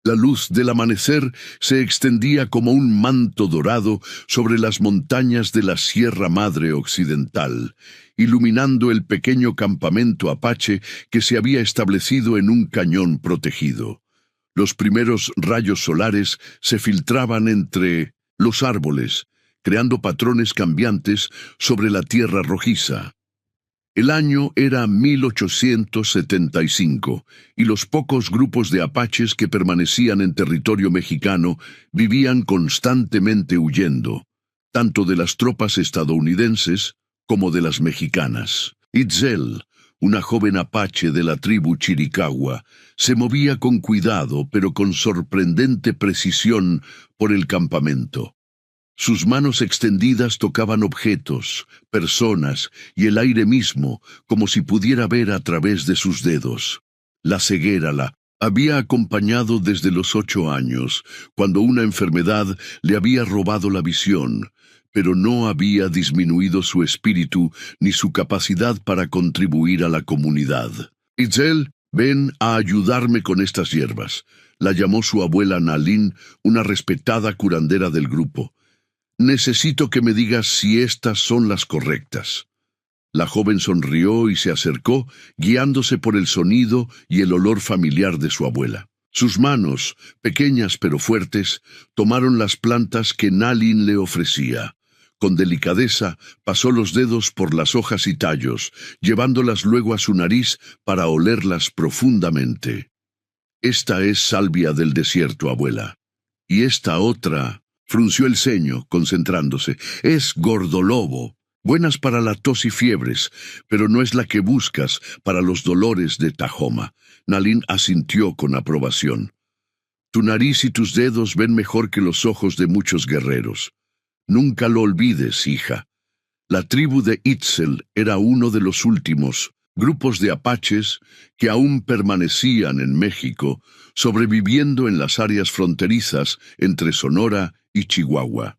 La luz del amanecer se extendía como un manto dorado sobre las montañas de la Sierra Madre Occidental, iluminando el pequeño campamento apache que se había establecido en un cañón protegido. Los primeros rayos solares se filtraban entre los árboles, creando patrones cambiantes sobre la tierra rojiza. El año era 1875 y los pocos grupos de apaches que permanecían en territorio mexicano vivían constantemente huyendo, tanto de las tropas estadounidenses como de las mexicanas. Itzel, una joven apache de la tribu Chiricahua, se movía con cuidado pero con sorprendente precisión por el campamento. Sus manos extendidas tocaban objetos, personas y el aire mismo, como si pudiera ver a través de sus dedos. La ceguera la había acompañado desde los 8 años, cuando una enfermedad le había robado la visión, pero no había disminuido su espíritu ni su capacidad para contribuir a la comunidad. Itzel, ven a ayudarme con estas hierbas, la llamó su abuela Nalin, una respetada curandera del grupo. Necesito que me digas si estas son las correctas. La joven sonrió y se acercó, guiándose por el sonido y el olor familiar de su abuela. Sus manos, pequeñas pero fuertes, tomaron las plantas que Nalin le ofrecía. Con delicadeza pasó los dedos por las hojas y tallos, llevándolas luego a su nariz para olerlas profundamente. Esta es salvia del desierto, abuela. Y esta otra... Frunció el ceño, concentrándose. Es gordolobo. Buenas para la tos y fiebres, pero no es la que buscas para los dolores de Tahoma. Nalin asintió con aprobación. Tu nariz y tus dedos ven mejor que los ojos de muchos guerreros. Nunca lo olvides, hija. La tribu de Itzel era uno de los últimos grupos de apaches que aún permanecían en México, sobreviviendo en las áreas fronterizas entre Sonora y Chihuahua.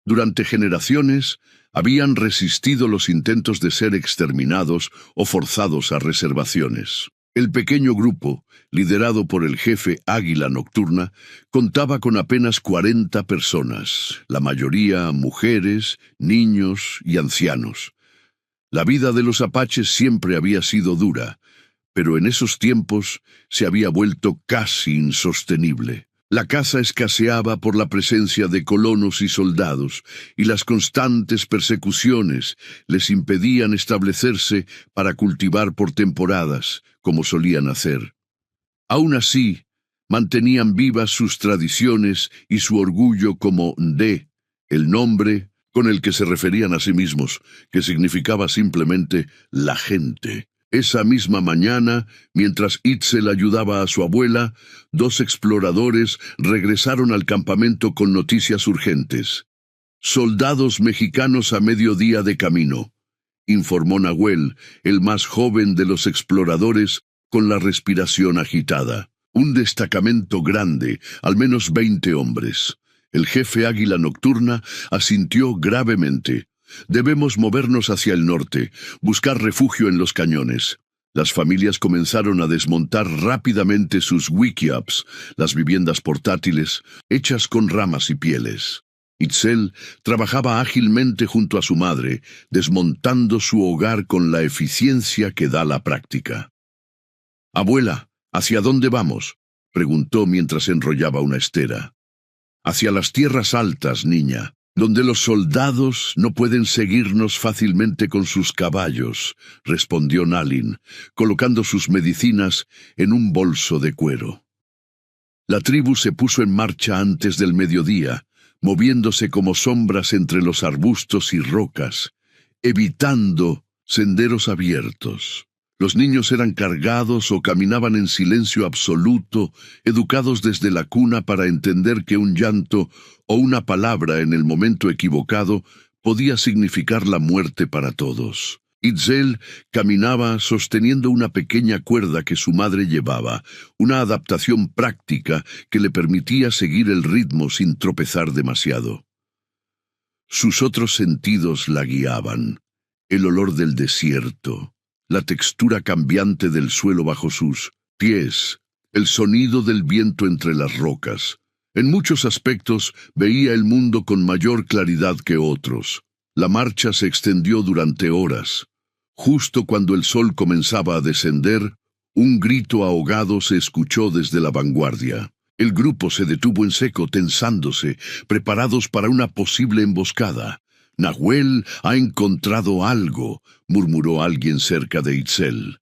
Durante generaciones habían resistido los intentos de ser exterminados o forzados a reservaciones. El pequeño grupo, liderado por el jefe Águila Nocturna, contaba con apenas 40 personas, la mayoría mujeres, niños y ancianos. La vida de los apaches siempre había sido dura, pero en esos tiempos se había vuelto casi insostenible. La caza escaseaba por la presencia de colonos y soldados, y las constantes persecuciones les impedían establecerse para cultivar por temporadas, como solían hacer. Aún así, mantenían vivas sus tradiciones y su orgullo como Ndé, el nombre con el que se referían a sí mismos, que significaba simplemente la gente. Esa misma mañana, mientras Itzel ayudaba a su abuela, 2 exploradores regresaron al campamento con noticias urgentes. Soldados mexicanos a mediodía de camino, informó Nahuel, el más joven de los exploradores, con la respiración agitada. Un destacamento grande, al menos 20 hombres. El jefe Águila Nocturna asintió gravemente. Debemos movernos hacia el norte, buscar refugio en los cañones. Las familias comenzaron a desmontar rápidamente sus wickiups, las viviendas portátiles, hechas con ramas y pieles. Itzel trabajaba ágilmente junto a su madre, desmontando su hogar con la eficiencia que da la práctica. «Abuela, ¿hacia dónde vamos?», preguntó mientras enrollaba una estera. «Hacia las tierras altas, niña, donde los soldados no pueden seguirnos fácilmente con sus caballos», respondió Nalin, colocando sus medicinas en un bolso de cuero. La tribu se puso en marcha antes del mediodía, moviéndose como sombras entre los arbustos y rocas, evitando senderos abiertos. Los niños eran cargados o caminaban en silencio absoluto, educados desde la cuna para entender que un llanto o una palabra en el momento equivocado podía significar la muerte para todos. Itzel caminaba sosteniendo una pequeña cuerda que su madre llevaba, una adaptación práctica que le permitía seguir el ritmo sin tropezar demasiado. Sus otros sentidos la guiaban: el olor del desierto, la textura cambiante del suelo bajo sus pies, el sonido del viento entre las rocas. En muchos aspectos veía el mundo con mayor claridad que otros. La marcha se extendió durante horas. Justo cuando el sol comenzaba a descender, un grito ahogado se escuchó desde la vanguardia. El grupo se detuvo en seco, tensándose, preparados para una posible emboscada. «Nahuel ha encontrado algo», murmuró alguien cerca de Itzel.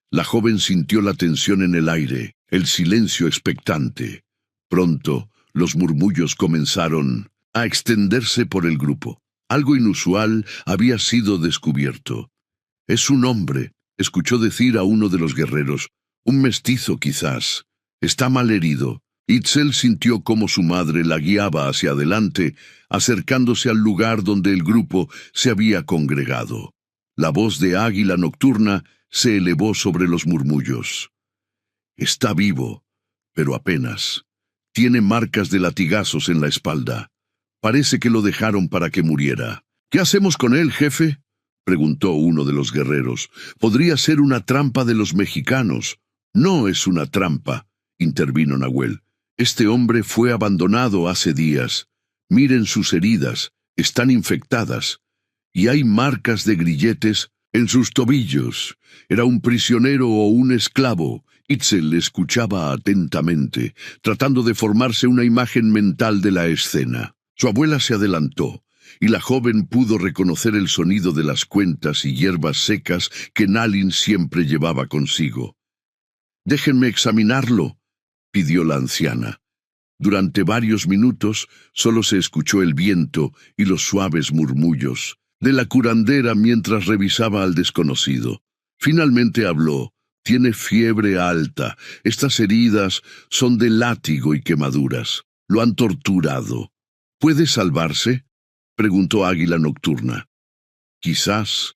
La joven sintió la tensión en el aire, el silencio expectante. Pronto, los murmullos comenzaron a extenderse por el grupo. Algo inusual había sido descubierto. «Es un hombre», escuchó decir a uno de los guerreros. «Un mestizo, quizás. Está mal herido». Itzel sintió cómo su madre la guiaba hacia adelante, acercándose al lugar donde el grupo se había congregado. La voz de Águila Nocturna se elevó sobre los murmullos. «Está vivo, pero apenas. Tiene marcas de latigazos en la espalda. Parece que lo dejaron para que muriera». «¿Qué hacemos con él, jefe?», preguntó uno de los guerreros. «Podría ser una trampa de los mexicanos». «No es una trampa», intervino Nahuel. «Este hombre fue abandonado hace días. Miren sus heridas, están infectadas. Y hay marcas de grilletes en sus tobillos. Era un prisionero o un esclavo». Itzel le escuchaba atentamente, tratando de formarse una imagen mental de la escena. Su abuela se adelantó, y la joven pudo reconocer el sonido de las cuentas y hierbas secas que Nalin siempre llevaba consigo. «Déjenme examinarlo», pidió la anciana. Durante varios minutos solo se escuchó el viento y los suaves murmullos de la curandera mientras revisaba al desconocido. Finalmente habló. «Tiene fiebre alta. Estas heridas son de látigo y quemaduras. Lo han torturado». «¿Puede salvarse?», preguntó Águila Nocturna. «Quizás.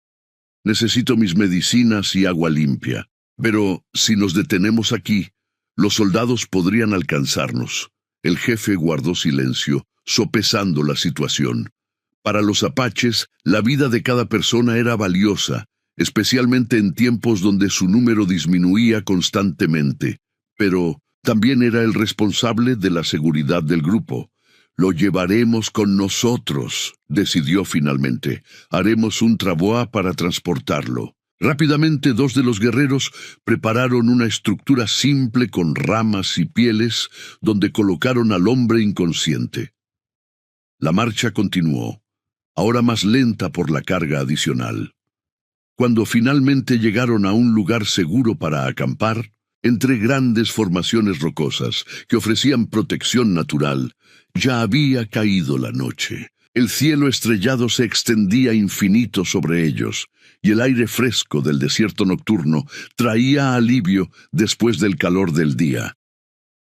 Necesito mis medicinas y agua limpia. Pero si nos detenemos aquí, los soldados podrían alcanzarnos». El jefe guardó silencio, sopesando la situación. Para los apaches, la vida de cada persona era valiosa, especialmente en tiempos donde su número disminuía constantemente. Pero también era el responsable de la seguridad del grupo. «Lo llevaremos con nosotros», decidió finalmente. «Haremos un travois para transportarlo». Rápidamente dos de los guerreros prepararon una estructura simple con ramas y pieles donde colocaron al hombre inconsciente. La marcha continuó, ahora más lenta por la carga adicional. Cuando finalmente llegaron a un lugar seguro para acampar, entre grandes formaciones rocosas que ofrecían protección natural, ya había caído la noche. El cielo estrellado se extendía infinito sobre ellos, y el aire fresco del desierto nocturno traía alivio después del calor del día.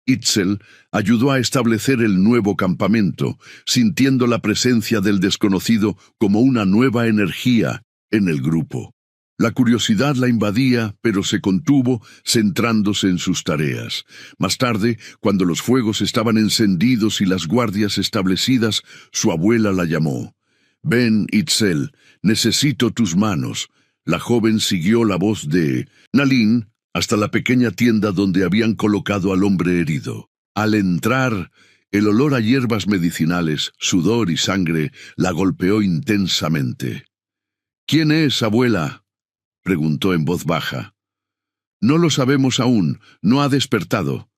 Itzel ayudó a establecer el nuevo campamento, sintiendo la presencia del desconocido como una nueva energía en el grupo. La curiosidad la invadía, pero se contuvo, centrándose en sus tareas. Más tarde, cuando los fuegos estaban encendidos y las guardias establecidas, su abuela la llamó. «Ven, Itzel, necesito tus manos». La joven siguió la voz de Nalin hasta la pequeña tienda donde habían colocado al hombre herido. Al entrar, el olor a hierbas medicinales, sudor y sangre la golpeó intensamente. «¿Quién es, abuela?», preguntó en voz baja. «No lo sabemos aún, no ha despertado.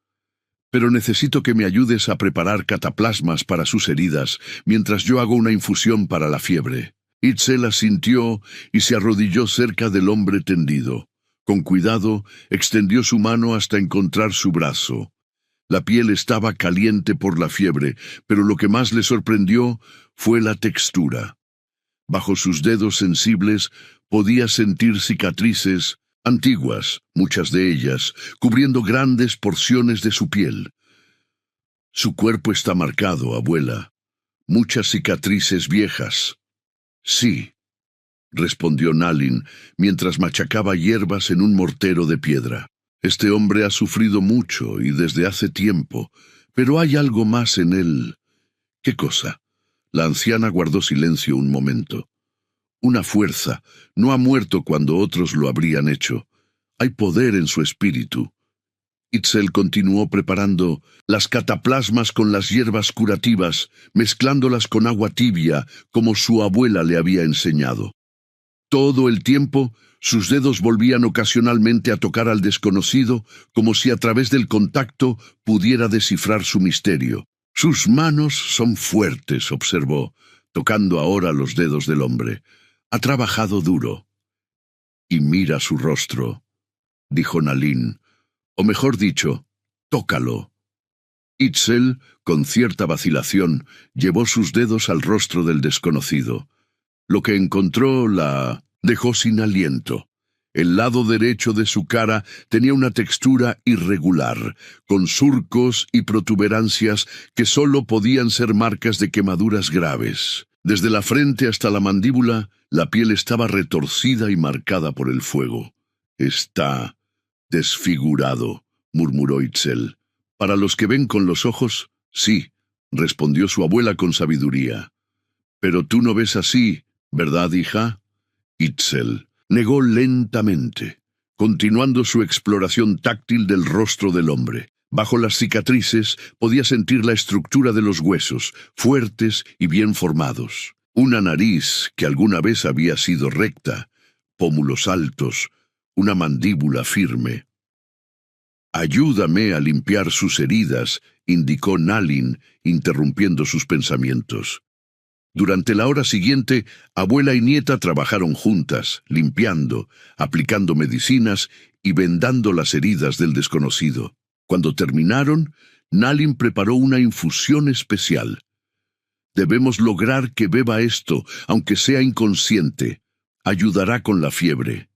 Pero necesito que me ayudes a preparar cataplasmas para sus heridas, mientras yo hago una infusión para la fiebre». Itzel asintió y se arrodilló cerca del hombre tendido. Con cuidado, extendió su mano hasta encontrar su brazo. La piel estaba caliente por la fiebre, pero lo que más le sorprendió fue la textura. Bajo sus dedos sensibles podía sentir cicatrices antiguas, muchas de ellas, cubriendo grandes porciones de su piel. «Su cuerpo está marcado, abuela. Muchas cicatrices viejas». «Sí», respondió Nalin, mientras machacaba hierbas en un mortero de piedra. «Este hombre ha sufrido mucho y desde hace tiempo, pero hay algo más en él». «¿Qué cosa?». La anciana guardó silencio un momento. «Una fuerza. No ha muerto cuando otros lo habrían hecho. Hay poder en su espíritu». Itzel continuó preparando las cataplasmas con las hierbas curativas, mezclándolas con agua tibia, como su abuela le había enseñado. Todo el tiempo, sus dedos volvían ocasionalmente a tocar al desconocido, como si a través del contacto pudiera descifrar su misterio. Sus manos son fuertes, observó, tocando ahora los dedos del hombre. Ha trabajado duro. Y mira su rostro, dijo Nalin, o mejor dicho, tócalo. Itzel, con cierta vacilación, llevó sus dedos al rostro del desconocido. Lo que encontró la dejó sin aliento. El lado derecho de su cara tenía una textura irregular, con surcos y protuberancias que solo podían ser marcas de quemaduras graves. Desde la frente hasta la mandíbula, la piel estaba retorcida y marcada por el fuego. «Está desfigurado», murmuró Itzel. «Para los que ven con los ojos, sí», respondió su abuela con sabiduría. «Pero tú no ves así, ¿verdad, hija?» Itzel negó lentamente, continuando su exploración táctil del rostro del hombre. Bajo las cicatrices podía sentir la estructura de los huesos, fuertes y bien formados. Una nariz que alguna vez había sido recta, pómulos altos, una mandíbula firme. «Ayúdame a limpiar sus heridas», indicó Nalin, interrumpiendo sus pensamientos. Durante la hora siguiente, abuela y nieta trabajaron juntas, limpiando, aplicando medicinas y vendando las heridas del desconocido. Cuando terminaron, Nalin preparó una infusión especial. «Debemos lograr que beba esto, aunque sea inconsciente. Ayudará con la fiebre».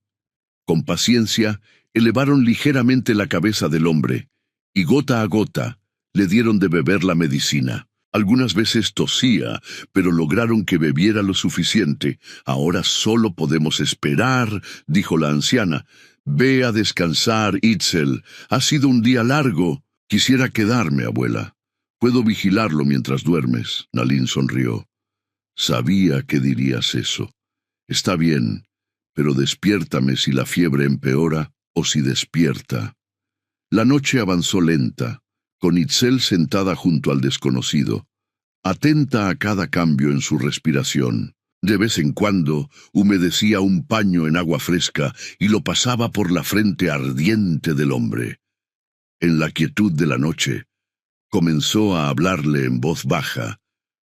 Con paciencia, elevaron ligeramente la cabeza del hombre, y gota a gota le dieron de beber la medicina. Algunas veces tosía, pero lograron que bebiera lo suficiente. «Ahora solo podemos esperar», dijo la anciana. «Ve a descansar, Itzel. Ha sido un día largo. Quisiera quedarme, abuela. Puedo vigilarlo mientras duermes». Nalin sonrió. «Sabía que dirías eso. Está bien, pero despiértame si la fiebre empeora o si despierta». La noche avanzó lenta, con Itzel sentada junto al desconocido, atenta a cada cambio en su respiración. De vez en cuando humedecía un paño en agua fresca y lo pasaba por la frente ardiente del hombre. En la quietud de la noche, comenzó a hablarle en voz baja,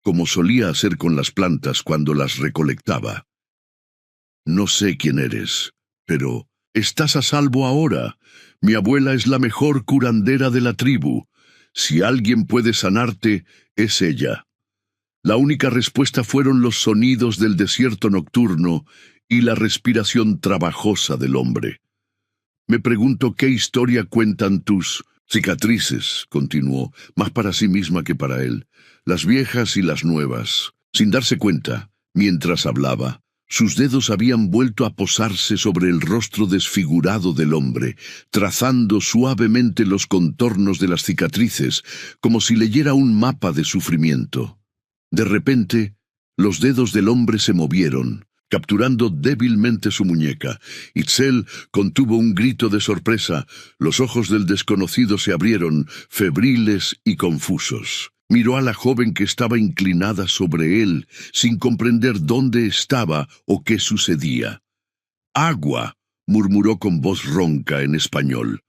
como solía hacer con las plantas cuando las recolectaba. «No sé quién eres, pero estás a salvo ahora. Mi abuela es la mejor curandera de la tribu. Si alguien puede sanarte, es ella». La única respuesta fueron los sonidos del desierto nocturno y la respiración trabajosa del hombre. «Me pregunto qué historia cuentan tus cicatrices», continuó, más para sí misma que para él, «las viejas y las nuevas». Sin darse cuenta, mientras hablaba, sus dedos habían vuelto a posarse sobre el rostro desfigurado del hombre, trazando suavemente los contornos de las cicatrices, como si leyera un mapa de sufrimiento. De repente, los dedos del hombre se movieron, capturando débilmente su muñeca. Itzel contuvo un grito de sorpresa. Los ojos del desconocido se abrieron, febriles y confusos. Miró a la joven que estaba inclinada sobre él, sin comprender dónde estaba o qué sucedía. «Agua», murmuró con voz ronca en español.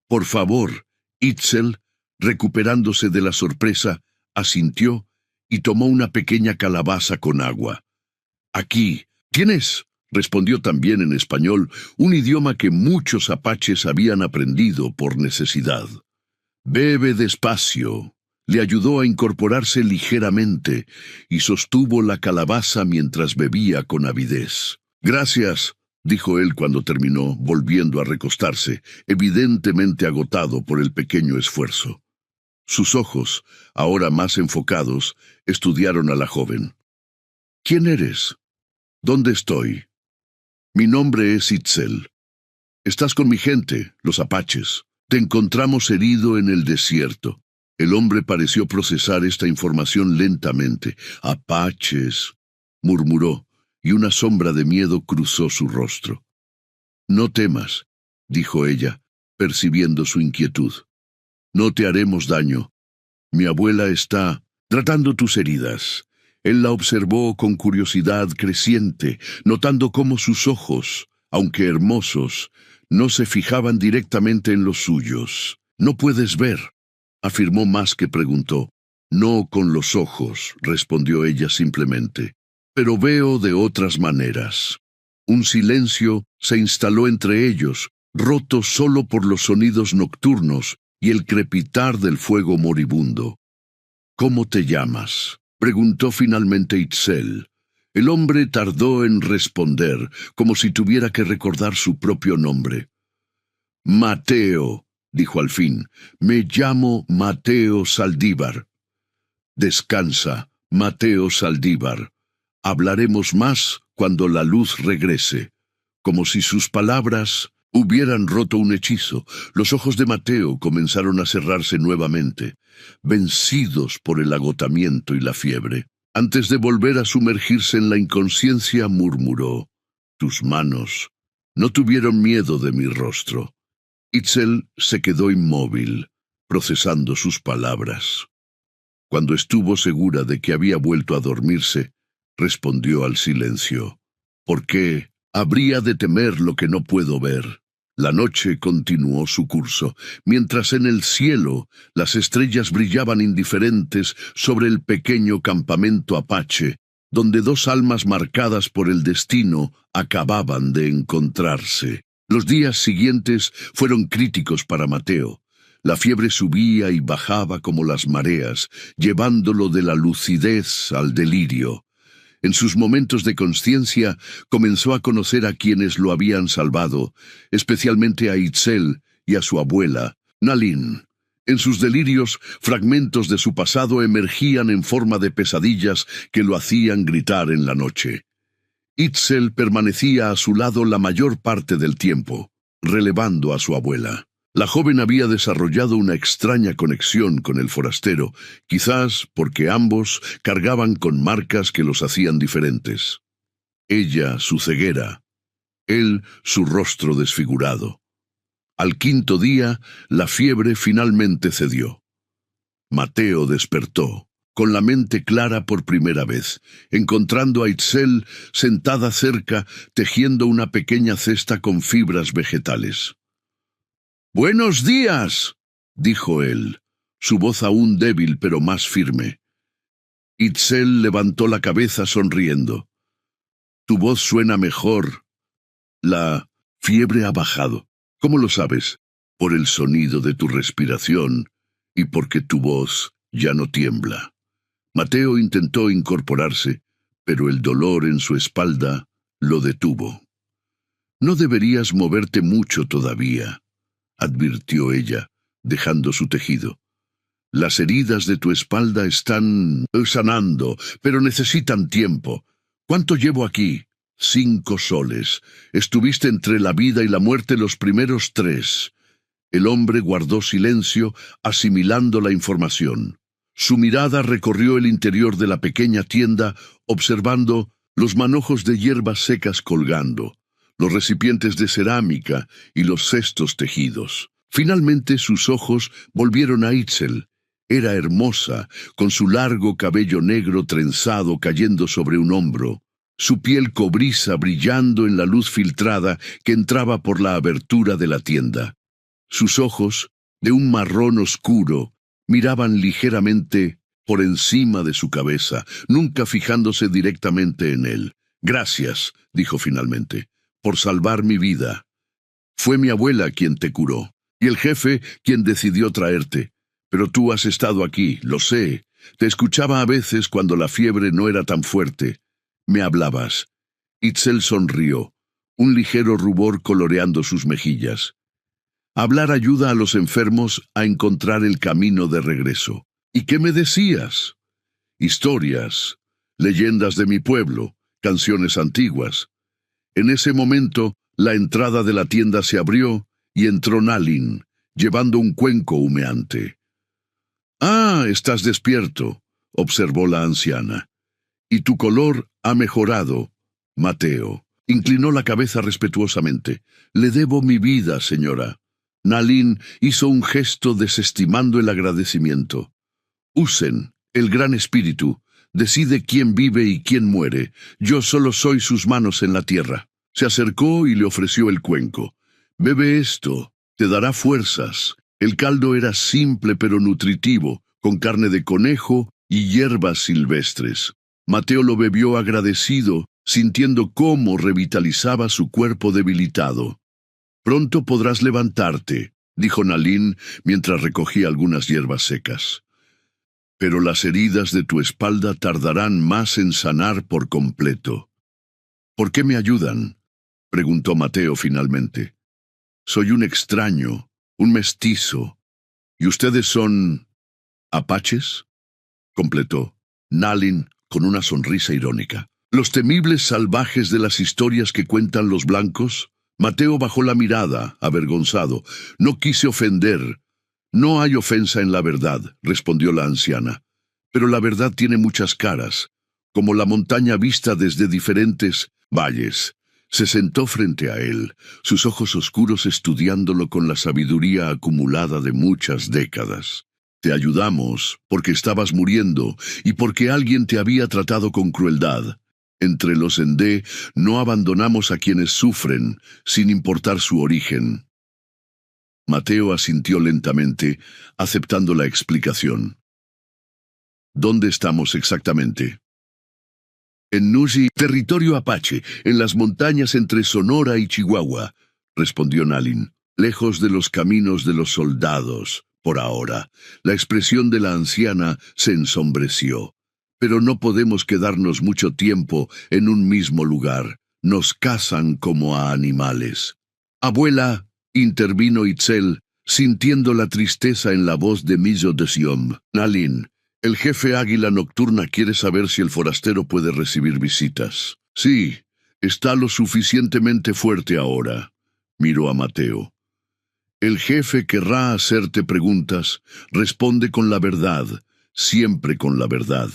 «Por favor», Itzel, recuperándose de la sorpresa, asintió y tomó una pequeña calabaza con agua. «Aquí. ¿Tienes?», respondió también en español, un idioma que muchos apaches habían aprendido por necesidad. «Bebe despacio». Le ayudó a incorporarse ligeramente y sostuvo la calabaza mientras bebía con avidez. «Gracias», dijo él cuando terminó, volviendo a recostarse, evidentemente agotado por el pequeño esfuerzo. Sus ojos, ahora más enfocados, estudiaron a la joven. «¿Quién eres? ¿Dónde estoy?» «Mi nombre es Itzel. Estás con mi gente, los apaches. Te encontramos herido en el desierto». El hombre pareció procesar esta información lentamente. «Apaches», murmuró, y una sombra de miedo cruzó su rostro. «No temas», dijo ella, percibiendo su inquietud. No te haremos daño. Mi abuela está tratando tus heridas. Él la observó con curiosidad creciente, notando cómo sus ojos, aunque hermosos, no se fijaban directamente en los suyos. «No puedes ver», afirmó más que preguntó. «No con los ojos», respondió ella simplemente, «pero veo de otras maneras». Un silencio se instaló entre ellos, roto solo por los sonidos nocturnos y el crepitar del fuego moribundo. «¿Cómo te llamas?», preguntó finalmente Itzel. El hombre tardó en responder, como si tuviera que recordar su propio nombre. «Mateo», dijo al fin, «me llamo Mateo Saldívar». «Descansa, Mateo Saldívar. Hablaremos más cuando la luz regrese». Como si sus palabras hubieran roto un hechizo, los ojos de Mateo comenzaron a cerrarse nuevamente, vencidos por el agotamiento y la fiebre. Antes de volver a sumergirse en la inconsciencia, murmuró: «Tus manos no tuvieron miedo de mi rostro». Itzel se quedó inmóvil, procesando sus palabras. Cuando estuvo segura de que había vuelto a dormirse, respondió al silencio: «¿Por qué habría de temer lo que no puedo ver?». La noche continuó su curso, mientras en el cielo las estrellas brillaban indiferentes sobre el pequeño campamento apache, donde dos almas marcadas por el destino acababan de encontrarse. Los días siguientes fueron críticos para Mateo. La fiebre subía y bajaba como las mareas, llevándolo de la lucidez al delirio. En sus momentos de consciencia comenzó a conocer a quienes lo habían salvado, especialmente a Itzel y a su abuela, Nalin. En sus delirios, fragmentos de su pasado emergían en forma de pesadillas que lo hacían gritar en la noche. Itzel permanecía a su lado la mayor parte del tiempo, relevando a su abuela. La joven había desarrollado una extraña conexión con el forastero, quizás porque ambos cargaban con marcas que los hacían diferentes. Ella su ceguera, él su rostro desfigurado. Al quinto día, la fiebre finalmente cedió. Mateo despertó, con la mente clara por primera vez, encontrando a Itzel sentada cerca, tejiendo una pequeña cesta con fibras vegetales. «Buenos días», dijo él, su voz aún débil pero más firme. Itzel levantó la cabeza sonriendo. «Tu voz suena mejor. La fiebre ha bajado. ¿Cómo lo sabes? Por el sonido de tu respiración y porque tu voz ya no tiembla». Mateo intentó incorporarse, pero el dolor en su espalda lo detuvo. «No deberías moverte mucho todavía», advirtió ella, dejando su tejido. «Las heridas de tu espalda están sanando, pero necesitan tiempo. ¿Cuánto llevo aquí?» 5 soles. Estuviste entre la vida y la muerte los primeros 3. El hombre guardó silencio, asimilando la información. Su mirada recorrió el interior de la pequeña tienda, observando los manojos de hierbas secas colgando, los recipientes de cerámica y los cestos tejidos. Finalmente sus ojos volvieron a Itzel. Era hermosa, con su largo cabello negro trenzado cayendo sobre un hombro, su piel cobriza brillando en la luz filtrada que entraba por la abertura de la tienda. Sus ojos, de un marrón oscuro, miraban ligeramente por encima de su cabeza, nunca fijándose directamente en él. «Gracias», dijo finalmente, «por salvar mi vida. Fue mi abuela quien te curó, y el jefe quien decidió traerte. Pero tú has estado aquí, lo sé. Te escuchaba a veces cuando la fiebre no era tan fuerte. Me hablabas». Itzel sonrió, un ligero rubor coloreando sus mejillas. «Hablar ayuda a los enfermos a encontrar el camino de regreso». «¿Y qué me decías?» «Historias, leyendas de mi pueblo, canciones antiguas». En ese momento, la entrada de la tienda se abrió y entró Nalin, llevando un cuenco humeante. «Ah, estás despierto», observó la anciana. «Y tu color ha mejorado». Mateo inclinó la cabeza respetuosamente. «Le debo mi vida, señora». Nalin hizo un gesto desestimando el agradecimiento. Usen, el gran espíritu, decide quién vive y quién muere. Yo solo soy sus manos en la tierra. Se acercó y le ofreció el cuenco. Bebe esto, te dará fuerzas. El caldo era simple pero nutritivo, con carne de conejo y hierbas silvestres. Mateo lo bebió agradecido, sintiendo cómo revitalizaba su cuerpo debilitado. Pronto podrás levantarte, dijo Nalin mientras recogía algunas hierbas secas. Pero las heridas de tu espalda tardarán más en sanar por completo. ¿Por qué me ayudan?, preguntó Mateo finalmente. Soy un extraño, un mestizo. ¿Y ustedes son apaches?, completó Nalin con una sonrisa irónica. ¿Los temibles salvajes de las historias que cuentan los blancos? Mateo bajó la mirada, avergonzado. No quise ofender. No hay ofensa en la verdad, respondió la anciana. Pero la verdad tiene muchas caras, como la montaña vista desde diferentes valles. Se sentó frente a él, sus ojos oscuros estudiándolo con la sabiduría acumulada de muchas décadas. Te ayudamos porque estabas muriendo y porque alguien te había tratado con crueldad. Entre los Ndé no abandonamos a quienes sufren, sin importar su origen. Mateo asintió lentamente, aceptando la explicación. ¿Dónde estamos exactamente? En Nushi, territorio apache, en las montañas entre Sonora y Chihuahua, respondió Nalin, lejos de los caminos de los soldados, por ahora. La expresión de la anciana se ensombreció. Pero no podemos quedarnos mucho tiempo en un mismo lugar. Nos cazan como a animales. Abuela, intervino Itzel, sintiendo la tristeza en la voz de Millo de Siom. Nalin, el jefe Águila Nocturna quiere saber si el forastero puede recibir visitas. Sí, está lo suficientemente fuerte ahora. Miró a Mateo. El jefe querrá hacerte preguntas. Responde con la verdad, siempre con la verdad.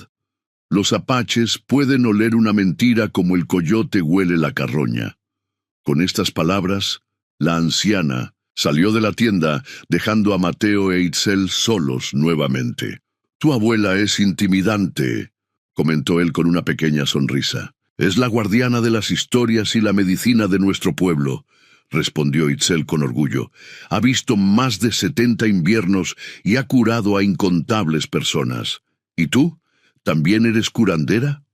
Los apaches pueden oler una mentira como el coyote huele la carroña. Con estas palabras, la anciana salió de la tienda, dejando a Mateo e Itzel solos nuevamente. Tu abuela es intimidante, comentó él con una pequeña sonrisa. Es la guardiana de las historias y la medicina de nuestro pueblo, respondió Itzel con orgullo. Ha visto más de 70 inviernos y ha curado a incontables personas. ¿Y tú? ¿También eres curandera?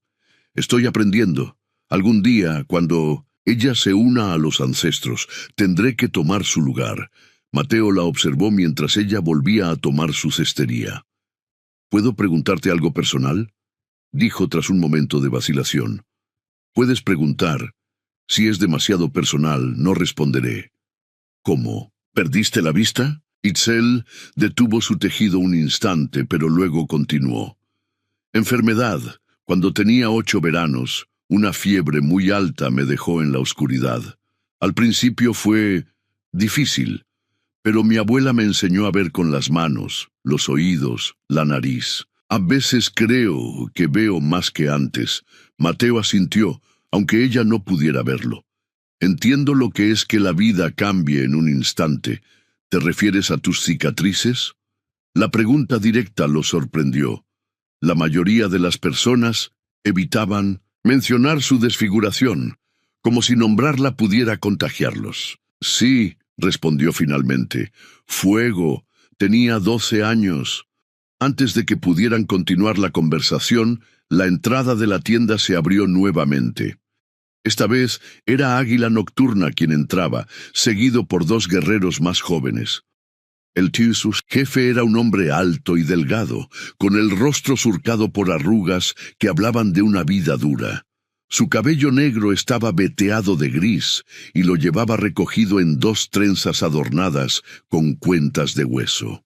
Estoy aprendiendo. Algún día, cuando ella se una a los ancestros, tendré que tomar su lugar. Mateo la observó mientras ella volvía a tomar su cestería. ¿Puedo preguntarte algo personal?, dijo tras un momento de vacilación. Puedes preguntar. Si es demasiado personal, no responderé. ¿Cómo? ¿Perdiste la vista? Itzel detuvo su tejido un instante, pero luego continuó. Enfermedad. Cuando tenía 8 veranos, una fiebre muy alta me dejó en la oscuridad. Al principio fue difícil, pero mi abuela me enseñó a ver con las manos, los oídos, la nariz. A veces creo que veo más que antes. Mateo asintió, aunque ella no pudiera verlo. Entiendo lo que es que la vida cambie en un instante. ¿Te refieres a tus cicatrices? La pregunta directa lo sorprendió. La mayoría de las personas evitaban mencionar su desfiguración, como si nombrarla pudiera contagiarlos. Sí, respondió finalmente. Fuego. Tenía 12 años. Antes de que pudieran continuar la conversación, la entrada de la tienda se abrió nuevamente. Esta vez era Águila Nocturna quien entraba, seguido por 2 guerreros más jóvenes. El Tiusus jefe era un hombre alto y delgado, con el rostro surcado por arrugas que hablaban de una vida dura. Su cabello negro estaba veteado de gris y lo llevaba recogido en 2 trenzas adornadas con cuentas de hueso.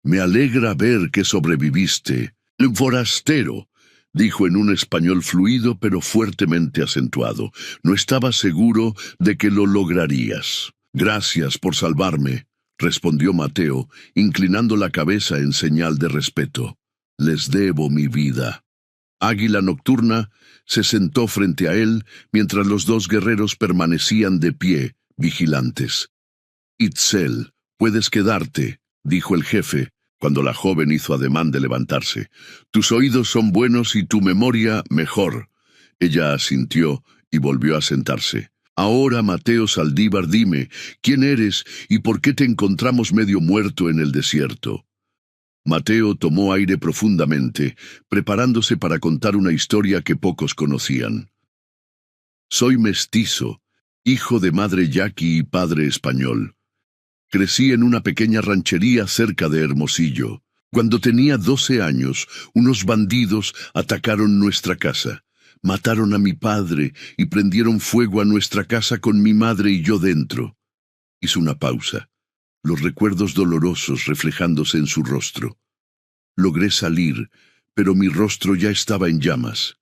Me alegra ver que sobreviviste. El forastero, dijo en un español fluido pero fuertemente acentuado. No estaba seguro de que lo lograrías. Gracias por salvarme, respondió Mateo, inclinando la cabeza en señal de respeto. Les debo mi vida. Águila Nocturna se sentó frente a él mientras los 2 guerreros permanecían de pie, vigilantes. Itzel, puedes quedarte, dijo el jefe, cuando la joven hizo ademán de levantarse. Tus oídos son buenos y tu memoria mejor. Ella asintió y volvió a sentarse. Ahora, Mateo Saldívar, dime, ¿quién eres y por qué te encontramos medio muerto en el desierto? Mateo tomó aire profundamente, preparándose para contar una historia que pocos conocían. Soy mestizo, hijo de madre yaqui y padre español. Crecí en una pequeña ranchería cerca de Hermosillo. Cuando tenía 12 años, unos bandidos atacaron nuestra casa. Mataron a mi padre y prendieron fuego a nuestra casa con mi madre y yo dentro. Hizo una pausa, los recuerdos dolorosos reflejándose en su rostro. Logré salir, pero mi rostro ya estaba en llamas.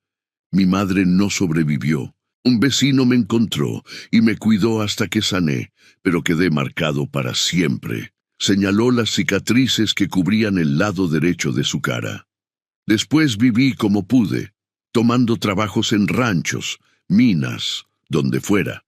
Mi madre no sobrevivió. Un vecino me encontró y me cuidó hasta que sané, pero quedé marcado para siempre. Señaló las cicatrices que cubrían el lado derecho de su cara. Después viví como pude, tomando trabajos en ranchos, minas, donde fuera.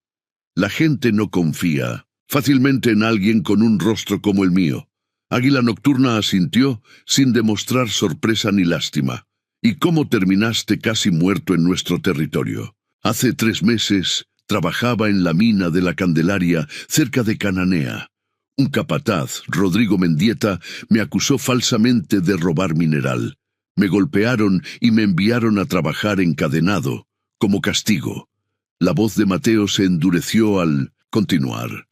La gente no confía fácilmente en alguien con un rostro como el mío. Águila Nocturna asintió sin demostrar sorpresa ni lástima. ¿Y cómo terminaste casi muerto en nuestro territorio? Hace 3 meses trabajaba en la mina de la Candelaria, cerca de Cananea. Un capataz, Rodrigo Mendieta, me acusó falsamente de robar mineral. Me golpearon y me enviaron a trabajar encadenado, como castigo. La voz de Mateo se endureció al continuar.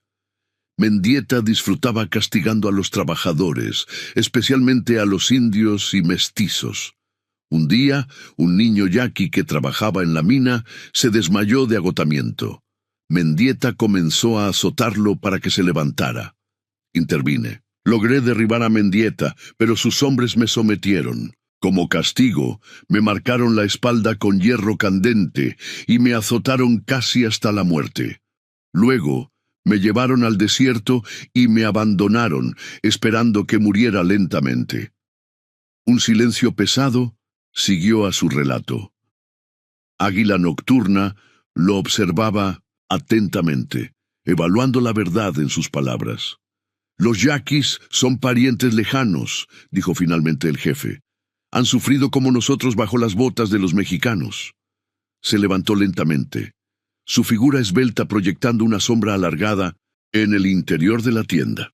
Mendieta disfrutaba castigando a los trabajadores, especialmente a los indios y mestizos. Un día, un niño yaqui que trabajaba en la mina se desmayó de agotamiento. Mendieta comenzó a azotarlo para que se levantara. Intervine. Logré derribar a Mendieta, pero sus hombres me sometieron. Como castigo, me marcaron la espalda con hierro candente y me azotaron casi hasta la muerte. Luego, me llevaron al desierto y me abandonaron, esperando que muriera lentamente. Un silencio pesado siguió a su relato. Águila Nocturna lo observaba atentamente, evaluando la verdad en sus palabras. Los yaquis son parientes lejanos, dijo finalmente el jefe. Han sufrido como nosotros bajo las botas de los mexicanos. Se levantó lentamente, su figura esbelta proyectando una sombra alargada en el interior de la tienda.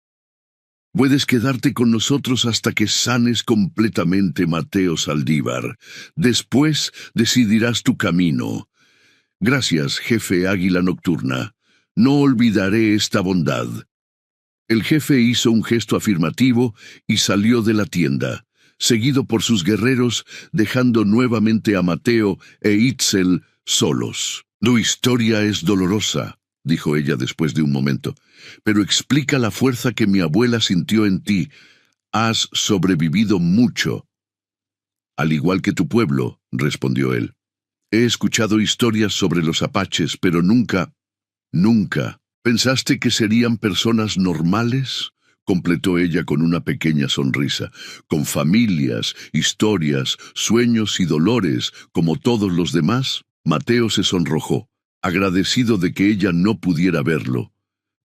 Puedes quedarte con nosotros hasta que sanes completamente, Mateo Saldívar. Después decidirás tu camino. Gracias, jefe Águila Nocturna. No olvidaré esta bondad. El jefe hizo un gesto afirmativo y salió de la tienda, seguido por sus guerreros, dejando nuevamente a Mateo e Itzel solos. Tu historia es dolorosa, dijo ella después de un momento, pero explica la fuerza que mi abuela sintió en ti. Has sobrevivido mucho. Al igual que tu pueblo, respondió él. He escuchado historias sobre los apaches, pero nunca. ¿Pensaste que serían personas normales? Completó ella con una pequeña sonrisa, con familias, historias, sueños y dolores, como todos los demás. Mateo se sonrojó, agradecido de que ella no pudiera verlo.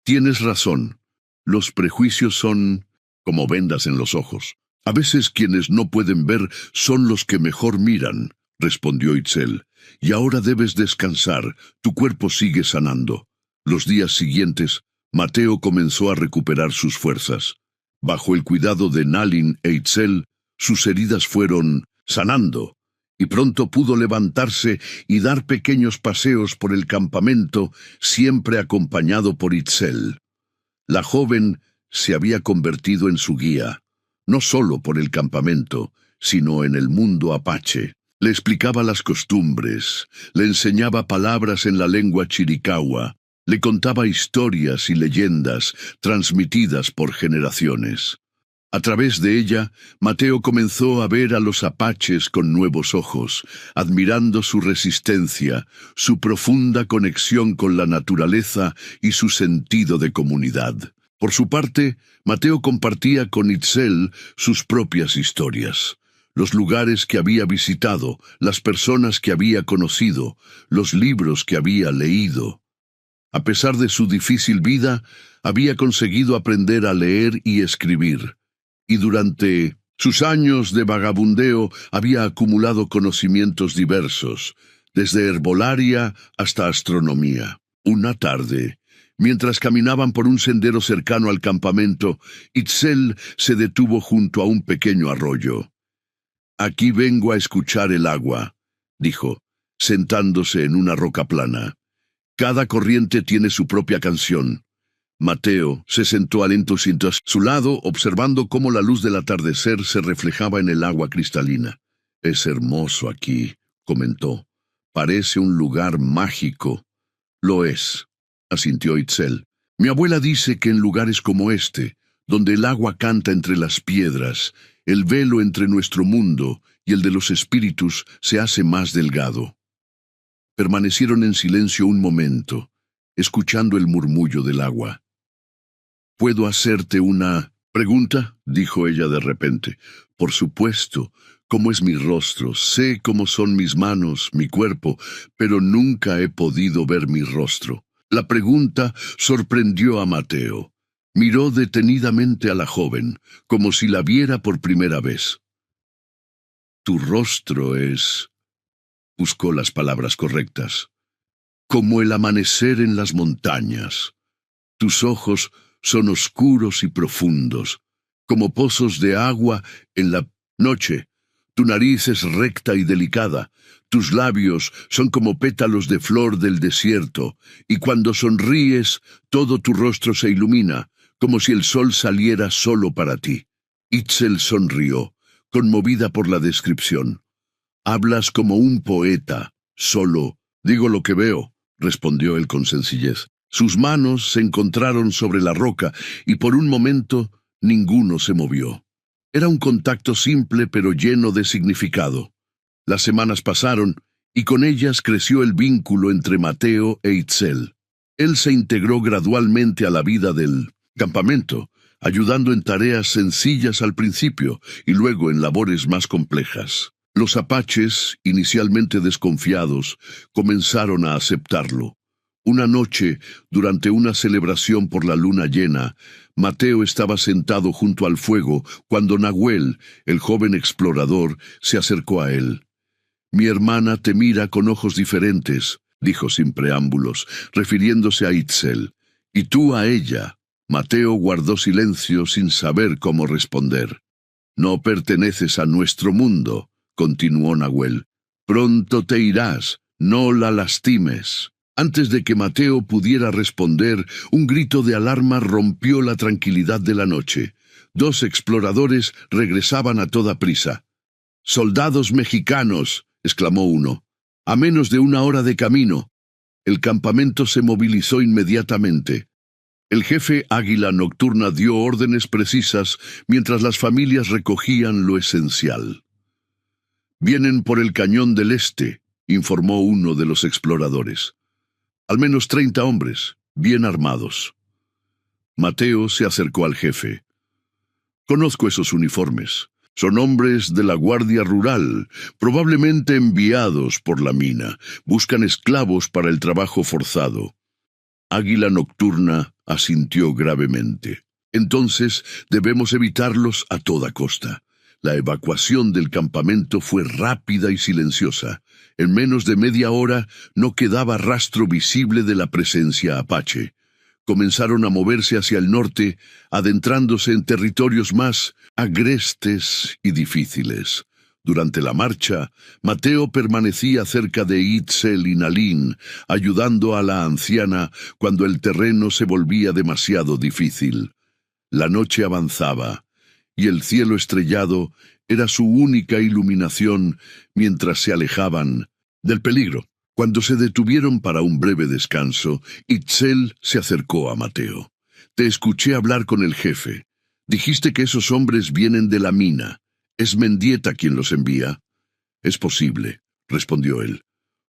Tienes razón. Los prejuicios son como vendas en los ojos. A veces quienes no pueden ver son los que mejor miran, respondió Itzel. Y ahora debes descansar, tu cuerpo sigue sanando. Los días siguientes, Mateo comenzó a recuperar sus fuerzas. Bajo el cuidado de Nalin e Itzel, sus heridas fueron sanando, y pronto pudo levantarse y dar pequeños paseos por el campamento, siempre acompañado por Itzel. La joven se había convertido en su guía, no solo por el campamento, sino en el mundo apache. Le explicaba las costumbres, le enseñaba palabras en la lengua chiricahua, le contaba historias y leyendas transmitidas por generaciones. A través de ella, Mateo comenzó a ver a los apaches con nuevos ojos, admirando su resistencia, su profunda conexión con la naturaleza y su sentido de comunidad. Por su parte, Mateo compartía con Itzel sus propias historias, los lugares que había visitado, las personas que había conocido, los libros que había leído. A pesar de su difícil vida, había conseguido aprender a leer y escribir, y durante sus años de vagabundeo había acumulado conocimientos diversos, desde herbolaria hasta astronomía. Una tarde, mientras caminaban por un sendero cercano al campamento, Itzel se detuvo junto a un pequeño arroyo. «Aquí vengo a escuchar el agua», dijo, sentándose en una roca plana. «Cada corriente tiene su propia canción». Mateo se sentó a su lado, observando cómo la luz del atardecer se reflejaba en el agua cristalina. «Es hermoso aquí», comentó. «Parece un lugar mágico». «Lo es», asintió Itzel. «Mi abuela dice que en lugares como este, donde el agua canta entre las piedras, el velo entre nuestro mundo y el de los espíritus se hace más delgado». Permanecieron en silencio un momento, escuchando el murmullo del agua. «¿Puedo hacerte una pregunta?», dijo ella de repente. «Por supuesto. ¿Cómo es mi rostro? Sé cómo son mis manos, mi cuerpo, pero nunca he podido ver mi rostro». La pregunta sorprendió a Mateo. Miró detenidamente a la joven, como si la viera por primera vez. «Tu rostro es...», buscó las palabras correctas. «Como el amanecer en las montañas. Tus ojos son oscuros y profundos, como pozos de agua en la noche. Tu nariz es recta y delicada. Tus labios son como pétalos de flor del desierto, y cuando sonríes, todo tu rostro se ilumina, como si el sol saliera solo para ti». Itzel sonrió, conmovida por la descripción. «Hablas como un poeta, solo. Digo lo que veo», respondió él con sencillez. Sus manos se encontraron sobre la roca y por un momento ninguno se movió. Era un contacto simple pero lleno de significado. Las semanas pasaron y con ellas creció el vínculo entre Mateo e Itzel. Él se integró gradualmente a la vida del campamento, ayudando en tareas sencillas al principio y luego en labores más complejas. Los apaches, inicialmente desconfiados, comenzaron a aceptarlo. Una noche, durante una celebración por la luna llena, Mateo estaba sentado junto al fuego cuando Nahuel, el joven explorador, se acercó a él. «Mi hermana te mira con ojos diferentes», dijo sin preámbulos, refiriéndose a Itzel. «Y tú a ella». Mateo guardó silencio sin saber cómo responder. «No perteneces a nuestro mundo», continuó Nahuel. «Pronto te irás, no la lastimes». Antes de que Mateo pudiera responder, un grito de alarma rompió la tranquilidad de la noche. 2 exploradores regresaban a toda prisa. «¡Soldados mexicanos!», exclamó uno. «A menos de 1 hora de camino». El campamento se movilizó inmediatamente. El jefe Águila Nocturna dio órdenes precisas mientras las familias recogían lo esencial. «Vienen por el cañón del este», informó uno de los exploradores. «Al menos 30 hombres, bien armados». Mateo se acercó al jefe. «Conozco esos uniformes. Son hombres de la Guardia Rural, probablemente enviados por la mina. Buscan esclavos para el trabajo forzado». Águila Nocturna asintió gravemente. «Entonces debemos evitarlos a toda costa». La evacuación del campamento fue rápida y silenciosa. En menos de media hora no quedaba rastro visible de la presencia apache. Comenzaron a moverse hacia el norte, adentrándose en territorios más agrestes y difíciles. Durante la marcha, Mateo permanecía cerca de Itzel y Nalín, ayudando a la anciana cuando el terreno se volvía demasiado difícil. La noche avanzaba, y el cielo estrellado era su única iluminación mientras se alejaban del peligro. Cuando se detuvieron para un breve descanso, Itzel se acercó a Mateo. «Te escuché hablar con el jefe. Dijiste que esos hombres vienen de la mina. ¿Es Mendieta quien los envía?» «Es posible», respondió él.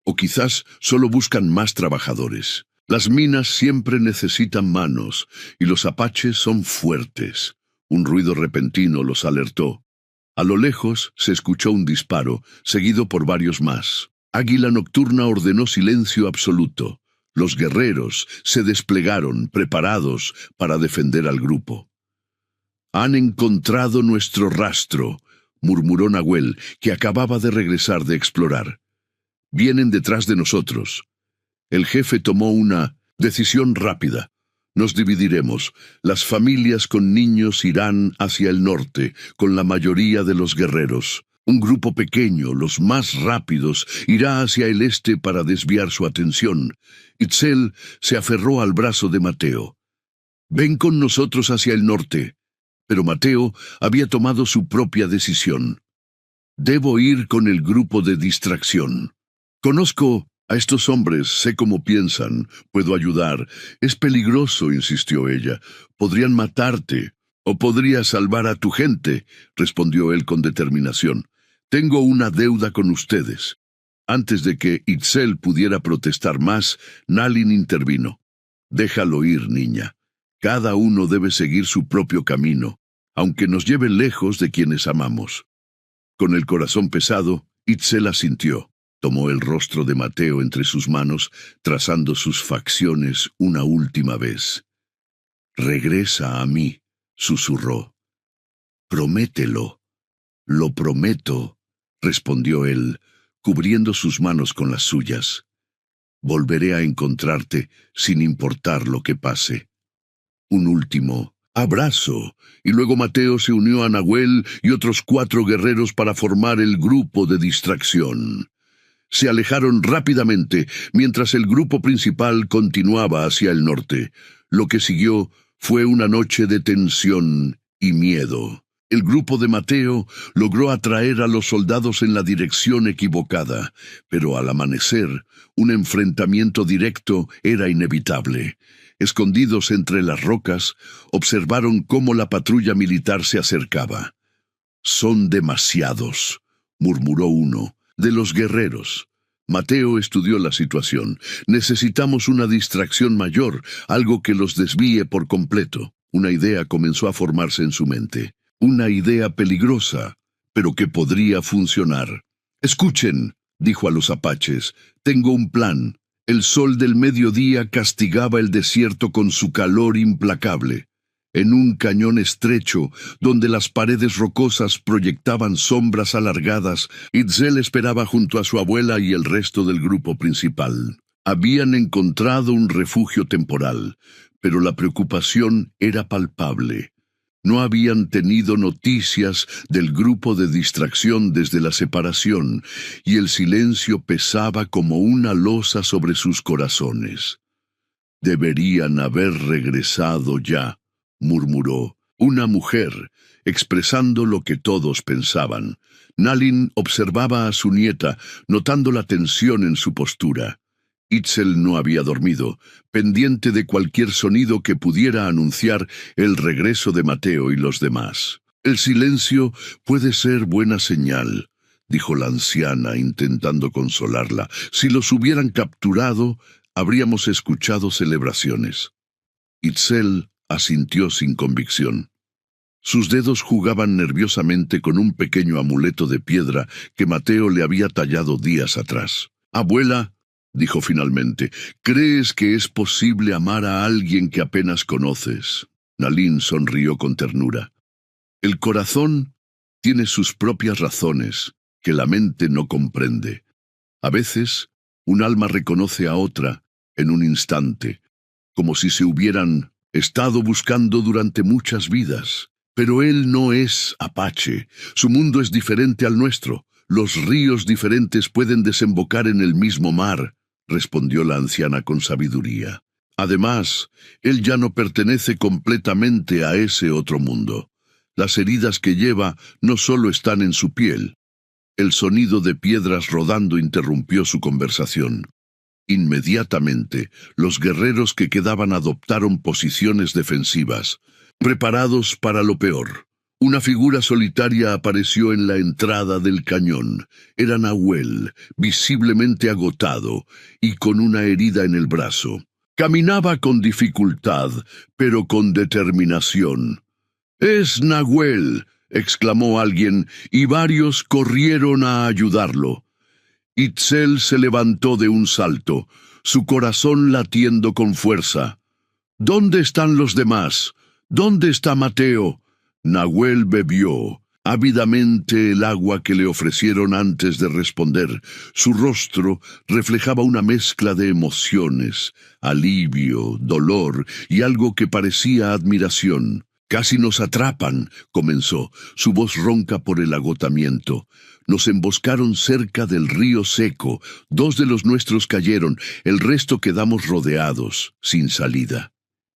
«O quizás solo buscan más trabajadores. Las minas siempre necesitan manos, y los apaches son fuertes». Un ruido repentino los alertó. A lo lejos se escuchó un disparo, seguido por varios más. Águila Nocturna ordenó silencio absoluto. Los guerreros se desplegaron, preparados para defender al grupo. «Han encontrado nuestro rastro», murmuró Nahuel, que acababa de regresar de explorar. «Vienen detrás de nosotros». El jefe tomó una decisión rápida. «Nos dividiremos. Las familias con niños irán hacia el norte, con la mayoría de los guerreros. Un grupo pequeño, los más rápidos, irá hacia el este para desviar su atención». Itzel se aferró al brazo de Mateo. «Ven con nosotros hacia el norte». Pero Mateo había tomado su propia decisión. «Debo ir con el grupo de distracción. Conozco a estos hombres, sé cómo piensan, puedo ayudar. Es peligroso», insistió ella. «Podrían matarte, o podría salvar a tu gente», respondió él con determinación. «Tengo una deuda con ustedes». Antes de que Itzel pudiera protestar más, Nalin intervino. «Déjalo ir, niña. Cada uno debe seguir su propio camino, aunque nos lleve lejos de quienes amamos». Con el corazón pesado, Itzel asintió. Tomó el rostro de Mateo entre sus manos, trazando sus facciones una última vez. «Regresa a mí», susurró. «Promételo». «Lo prometo», respondió él, cubriendo sus manos con las suyas. «Volveré a encontrarte sin importar lo que pase». Un último abrazo, y luego Mateo se unió a Nahuel y otros 4 guerreros para formar el grupo de distracción. Se alejaron rápidamente mientras el grupo principal continuaba hacia el norte. Lo que siguió fue una noche de tensión y miedo. El grupo de Mateo logró atraer a los soldados en la dirección equivocada, pero al amanecer, un enfrentamiento directo era inevitable. Escondidos entre las rocas, observaron cómo la patrulla militar se acercaba. «Son demasiados», murmuró uno, de los guerreros. Mateo estudió la situación. «Necesitamos una distracción mayor, algo que los desvíe por completo». Una idea comenzó a formarse en su mente. Una idea peligrosa, pero que podría funcionar. «Escuchen», dijo a los apaches, «tengo un plan». El sol del mediodía castigaba el desierto con su calor implacable. En un cañón estrecho, donde las paredes rocosas proyectaban sombras alargadas, Itzel esperaba junto a su abuela y el resto del grupo principal. Habían encontrado un refugio temporal, pero la preocupación era palpable. No habían tenido noticias del grupo de distracción desde la separación, y el silencio pesaba como una losa sobre sus corazones. «Deberían haber regresado ya», murmuró una mujer, expresando lo que todos pensaban. Nalin observaba a su nieta, notando la tensión en su postura. Itzel no había dormido, pendiente de cualquier sonido que pudiera anunciar el regreso de Mateo y los demás. «El silencio puede ser buena señal», dijo la anciana, intentando consolarla. «Si los hubieran capturado, habríamos escuchado celebraciones». Itzel asintió sin convicción. Sus dedos jugaban nerviosamente con un pequeño amuleto de piedra que Mateo le había tallado días atrás. «Abuela», dijo finalmente, «¿crees que es posible amar a alguien que apenas conoces?» Nalin sonrió con ternura. «El corazón tiene sus propias razones, que la mente no comprende. A veces, un alma reconoce a otra en un instante, como si se hubieran estado buscando durante muchas vidas. Pero él no es apache, su mundo es diferente al nuestro. Los ríos diferentes pueden desembocar en el mismo mar», respondió la anciana con sabiduría. «Además, él ya no pertenece completamente a ese otro mundo. Las heridas que lleva no solo están en su piel». El sonido de piedras rodando interrumpió su conversación. Inmediatamente, los guerreros que quedaban adoptaron posiciones defensivas, preparados para lo peor. Una figura solitaria apareció en la entrada del cañón. Era Nahuel, visiblemente agotado y con una herida en el brazo. Caminaba con dificultad, pero con determinación. «¡Es Nahuel!», exclamó alguien, y varios corrieron a ayudarlo. Itzel se levantó de un salto. su corazón latiendo con fuerza. ¿Dónde están los demás? ¿Dónde está Mateo? Nahuel bebió ávidamente el agua que le ofrecieron antes de responder. Su rostro reflejaba una mezcla de emociones, alivio, dolor y algo que parecía admiración. «Casi nos atrapan», comenzó, su voz ronca por el agotamiento. «Nos emboscaron cerca del río seco. 2 de los nuestros cayeron, el resto quedamos rodeados, sin salida».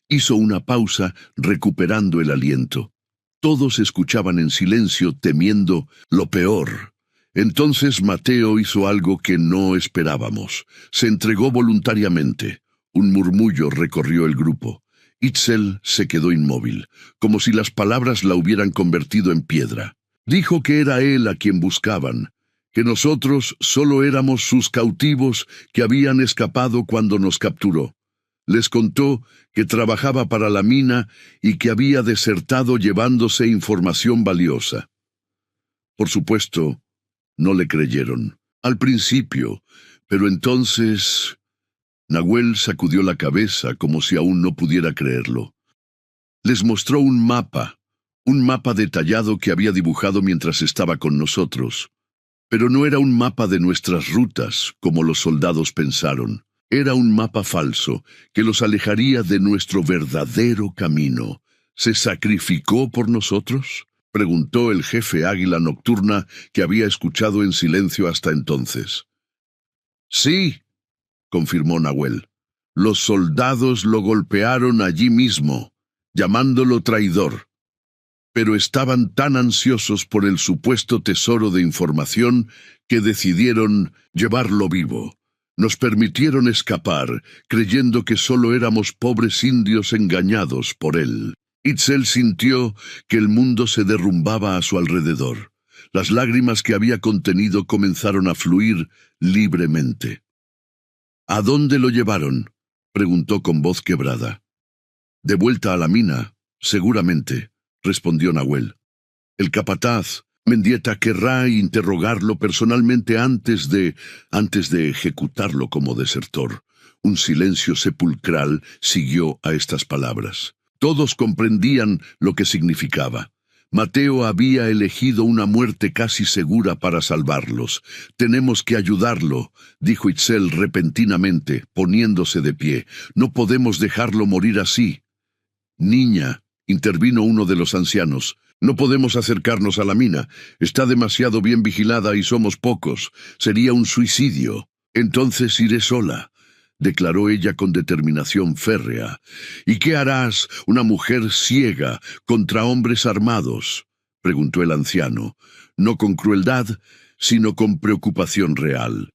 Hizo una pausa, recuperando el aliento. Todos escuchaban en silencio, temiendo lo peor. Entonces Mateo hizo algo que no esperábamos. Se entregó voluntariamente. Un murmullo recorrió el grupo. Itzel se quedó inmóvil, como si las palabras la hubieran convertido en piedra. Dijo que era él a quien buscaban, que nosotros solo éramos sus cautivos que habían escapado cuando nos capturó. Les contó que trabajaba para la mina y que había desertado llevándose información valiosa. Por supuesto, no le creyeron. Al principio, pero entonces... Nahuel sacudió la cabeza como si aún no pudiera creerlo. Les mostró un mapa detallado que había dibujado mientras estaba con nosotros. Pero no era un mapa de nuestras rutas, como los soldados pensaron. Era un mapa falso que los alejaría de nuestro verdadero camino. ¿Se sacrificó por nosotros?, preguntó el jefe Águila Nocturna, que había escuchado en silencio hasta entonces. «Sí», confirmó Nahuel. «Los soldados lo golpearon allí mismo, llamándolo traidor. Pero estaban tan ansiosos por el supuesto tesoro de información que decidieron llevarlo vivo. Nos permitieron escapar, creyendo que solo éramos pobres indios engañados por él». Itzel sintió que el mundo se derrumbaba a su alrededor. Las lágrimas que había contenido comenzaron a fluir libremente. «¿A dónde lo llevaron?», preguntó con voz quebrada. «De vuelta a la mina, seguramente», respondió Nahuel. «El capataz, Mendieta, querrá interrogarlo personalmente antes de ejecutarlo como desertor». Un silencio sepulcral siguió a estas palabras. Todos comprendían lo que significaba. Mateo había elegido una muerte casi segura para salvarlos. «Tenemos que ayudarlo», dijo Itzel repentinamente, poniéndose de pie. «No podemos dejarlo morir así». «Niña», intervino uno de los ancianos, «no podemos acercarnos a la mina. Está demasiado bien vigilada y somos pocos. Sería un suicidio». «Entonces iré sola», declaró ella con determinación férrea. «¿Y qué harás, una mujer ciega, contra hombres armados?», preguntó el anciano, no con crueldad, sino con preocupación real.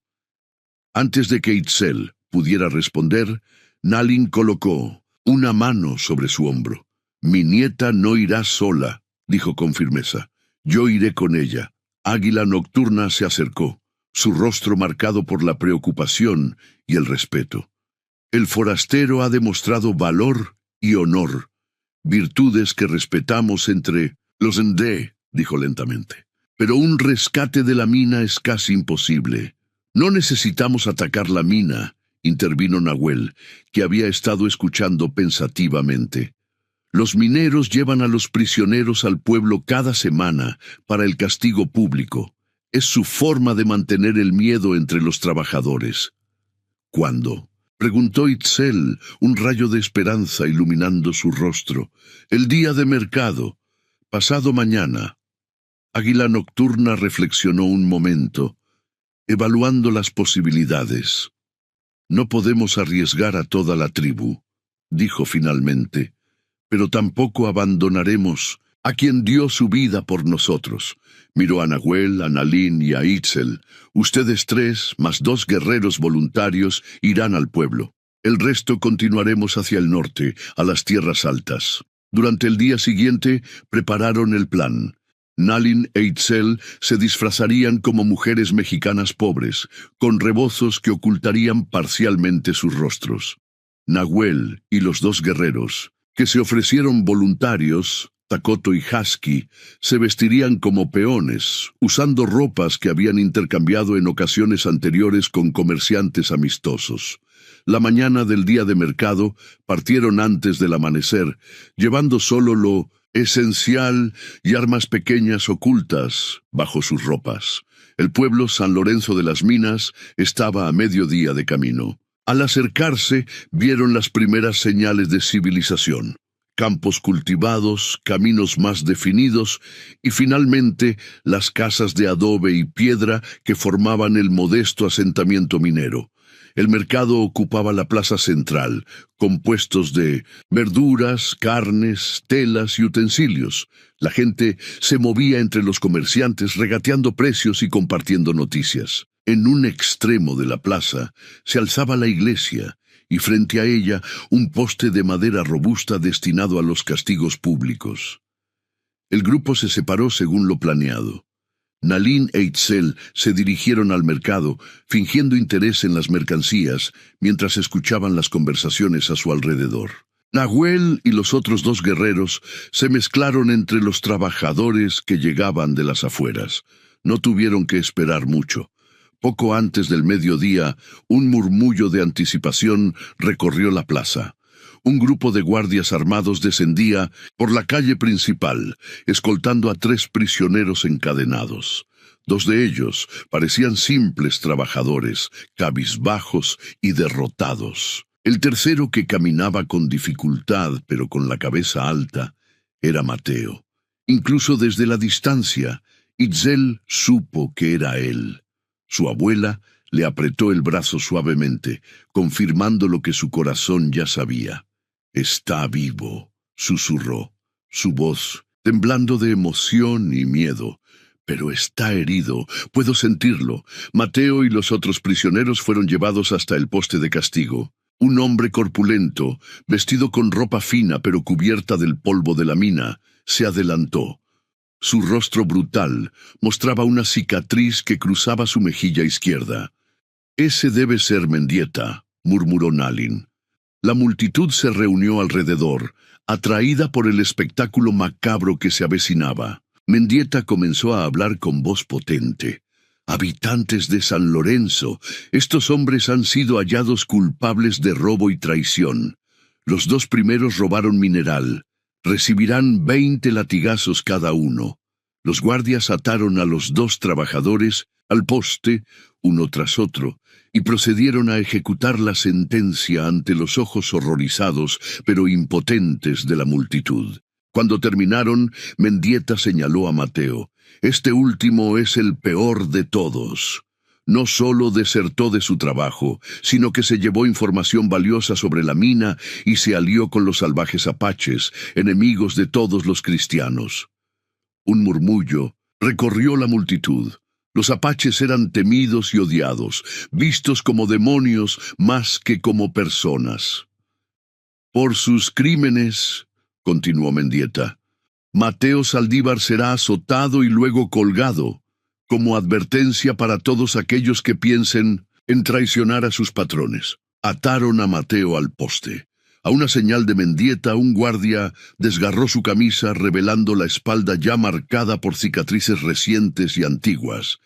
Antes de que Itzel pudiera responder, Nalin colocó una mano sobre su hombro. «Mi nieta no irá sola», dijo con firmeza. «Yo iré con ella». Águila Nocturna se acercó, su rostro marcado por la preocupación y el respeto. «El forastero ha demostrado valor y honor, virtudes que respetamos entre los Ndé», dijo lentamente. «Pero un rescate de la mina es casi imposible». «No necesitamos atacar la mina», intervino Nahuel, que había estado escuchando pensativamente. «Los mineros llevan a los prisioneros al pueblo cada semana para el castigo público. Es su forma de mantener el miedo entre los trabajadores». «¿Cuándo?», preguntó Itzel, un rayo de esperanza iluminando su rostro. «El día de mercado. Pasado mañana». Águila Nocturna reflexionó un momento, evaluando las posibilidades. «No podemos arriesgar a toda la tribu», dijo finalmente, «pero tampoco abandonaremos a quien dio su vida por nosotros». Miró a Nahuel, a Nalin y a Itzel. «Ustedes 3, más 2 guerreros voluntarios, irán al pueblo. El resto continuaremos hacia el norte, a las tierras altas». Durante el día siguiente prepararon el plan. Nalin e Itzel se disfrazarían como mujeres mexicanas pobres, con rebozos que ocultarían parcialmente sus rostros. Nahuel y los 2 guerreros, que se ofrecieron voluntarios, Tacoto y Husky, se vestirían como peones, usando ropas que habían intercambiado en ocasiones anteriores con comerciantes amistosos. La mañana del día de mercado partieron antes del amanecer, llevando solo lo esencial y armas pequeñas ocultas bajo sus ropas. El pueblo San Lorenzo de las Minas estaba a mediodía de camino. Al acercarse, vieron las primeras señales de civilización: campos cultivados, caminos más definidos y finalmente las casas de adobe y piedra que formaban el modesto asentamiento minero. El mercado ocupaba la plaza central, compuestos de verduras, carnes, telas y utensilios. La gente se movía entre los comerciantes regateando precios y compartiendo noticias. En un extremo de la plaza se alzaba la iglesia, y frente a ella un poste de madera robusta destinado a los castigos públicos. El grupo se separó según lo planeado. Nalin e Itzel se dirigieron al mercado, fingiendo interés en las mercancías, mientras escuchaban las conversaciones a su alrededor. Nahuel y los otros dos guerreros se mezclaron entre los trabajadores que llegaban de las afueras. No tuvieron que esperar mucho. Poco antes del mediodía, un murmullo de anticipación recorrió la plaza. Un grupo de guardias armados descendía por la calle principal, escoltando a 3 prisioneros encadenados. 2 de ellos parecían simples trabajadores, cabizbajos y derrotados. El tercero, que caminaba con dificultad pero con la cabeza alta, era Mateo. Incluso desde la distancia, Itzel supo que era él. Su abuela le apretó el brazo suavemente, confirmando lo que su corazón ya sabía. «Está vivo», susurró, su voz temblando de emoción y miedo. «Pero está herido, puedo sentirlo». Mateo y los otros prisioneros fueron llevados hasta el poste de castigo. Un hombre corpulento, vestido con ropa fina pero cubierta del polvo de la mina, se adelantó. Su rostro brutal mostraba una cicatriz que cruzaba su mejilla izquierda. «Ese debe ser Mendieta», murmuró Nalin. La multitud se reunió alrededor, atraída por el espectáculo macabro que se avecinaba. Mendieta comenzó a hablar con voz potente. «Habitantes de San Lorenzo, estos hombres han sido hallados culpables de robo y traición. Los 2 primeros robaron mineral. Recibirán 20 latigazos cada uno». Los guardias ataron a los 2 trabajadores al poste, uno tras otro, y procedieron a ejecutar la sentencia ante los ojos horrorizados pero impotentes de la multitud. Cuando terminaron, Mendieta señaló a Mateo. «Este último es el peor de todos. No solo desertó de su trabajo, sino que se llevó información valiosa sobre la mina y se alió con los salvajes apaches, enemigos de todos los cristianos». Un murmullo recorrió la multitud. Los apaches eran temidos y odiados, vistos como demonios más que como personas. «Por sus crímenes», continuó Mendieta, «Mateo Saldívar será azotado y luego colgado, como advertencia para todos aquellos que piensen en traicionar a sus patrones». Ataron a Mateo al poste. A una señal de Mendieta, un guardia desgarró su camisa, revelando la espalda ya marcada por cicatrices recientes y antiguas.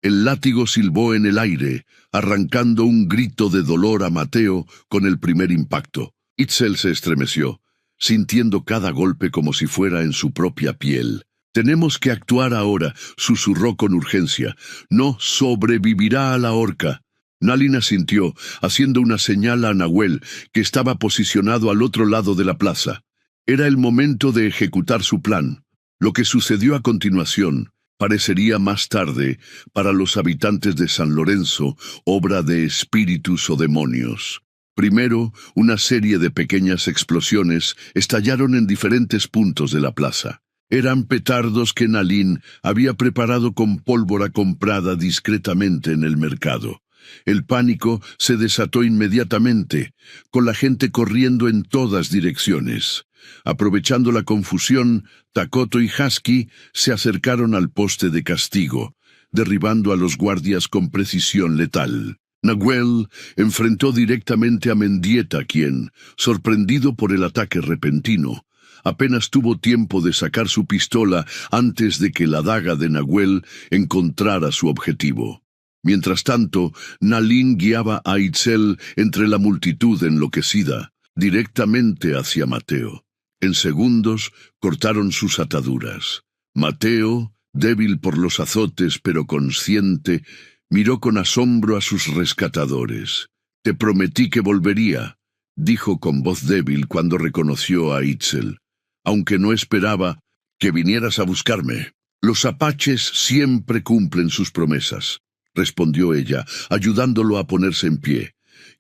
El látigo silbó en el aire, arrancando un grito de dolor a Mateo con el primer impacto. Itzel se estremeció, sintiendo cada golpe como si fuera en su propia piel. «Tenemos que actuar ahora», susurró con urgencia. «No sobrevivirá a la horca». Nalin asintió, haciendo una señal a Nahuel, que estaba posicionado al otro lado de la plaza. Era el momento de ejecutar su plan. Lo que sucedió a continuación parecería más tarde, para los habitantes de San Lorenzo, obra de espíritus o demonios. Primero, una serie de pequeñas explosiones estallaron en diferentes puntos de la plaza. Eran petardos que Nalin había preparado con pólvora comprada discretamente en el mercado. El pánico se desató inmediatamente, con la gente corriendo en todas direcciones. Aprovechando la confusión, Takoto y Husky se acercaron al poste de castigo, derribando a los guardias con precisión letal. Nahuel enfrentó directamente a Mendieta, quien, sorprendido por el ataque repentino, apenas tuvo tiempo de sacar su pistola antes de que la daga de Nahuel encontrara su objetivo. Mientras tanto, Nalin guiaba a Itzel entre la multitud enloquecida, directamente hacia Mateo. En segundos cortaron sus ataduras. Mateo, débil por los azotes pero consciente, miró con asombro a sus rescatadores. «Te prometí que volvería», dijo con voz débil cuando reconoció a Itzel, «aunque no esperaba que vinieras a buscarme». «Los apaches siempre cumplen sus promesas», respondió ella, ayudándolo a ponerse en pie,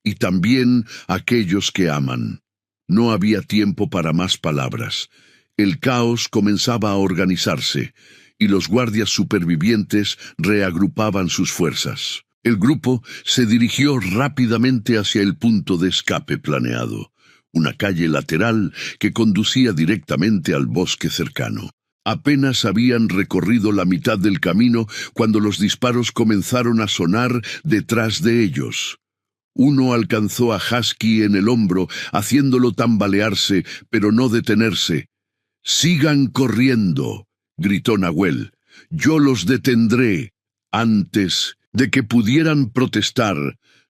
«y también aquellos que aman». No había tiempo para más palabras. El caos comenzaba a organizarse, y los guardias supervivientes reagrupaban sus fuerzas. El grupo se dirigió rápidamente hacia el punto de escape planeado, una calle lateral que conducía directamente al bosque cercano. Apenas habían recorrido la mitad del camino cuando los disparos comenzaron a sonar detrás de ellos. Uno alcanzó a Husky en el hombro, haciéndolo tambalearse, pero no detenerse. «Sigan corriendo», gritó Nahuel. «Yo los detendré». Antes de que pudieran protestar,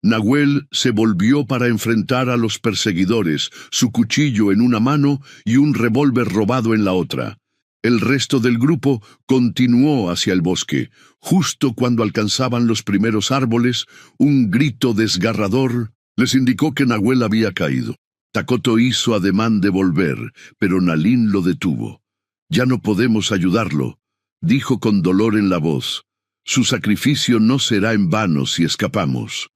Nahuel se volvió para enfrentar a los perseguidores, su cuchillo en una mano y un revólver robado en la otra. El resto del grupo continuó hacia el bosque. Justo cuando alcanzaban los primeros árboles, un grito desgarrador les indicó que Nahuel había caído. Takoto hizo ademán de volver, pero Nalin lo detuvo. «Ya no podemos ayudarlo», dijo con dolor en la voz. «Su sacrificio no será en vano si escapamos».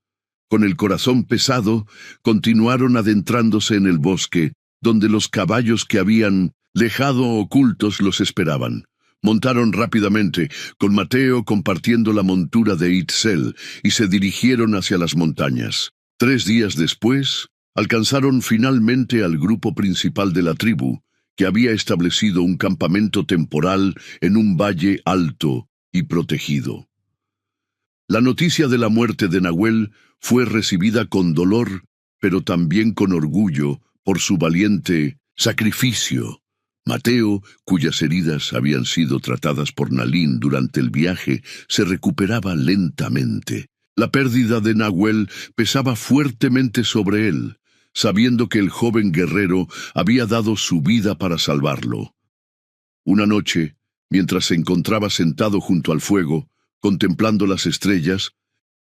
Con el corazón pesado, continuaron adentrándose en el bosque, donde los caballos que habían dejado ocultos los esperaban. Montaron rápidamente, con Mateo compartiendo la montura de Itzel, y se dirigieron hacia las montañas. 3 días después, alcanzaron finalmente al grupo principal de la tribu, que había establecido un campamento temporal en un valle alto y protegido. La noticia de la muerte de Nahuel fue recibida con dolor, pero también con orgullo por su valiente sacrificio. Mateo, cuyas heridas habían sido tratadas por Nalin durante el viaje, se recuperaba lentamente. La pérdida de Nahuel pesaba fuertemente sobre él, sabiendo que el joven guerrero había dado su vida para salvarlo. Una noche, mientras se encontraba sentado junto al fuego, contemplando las estrellas,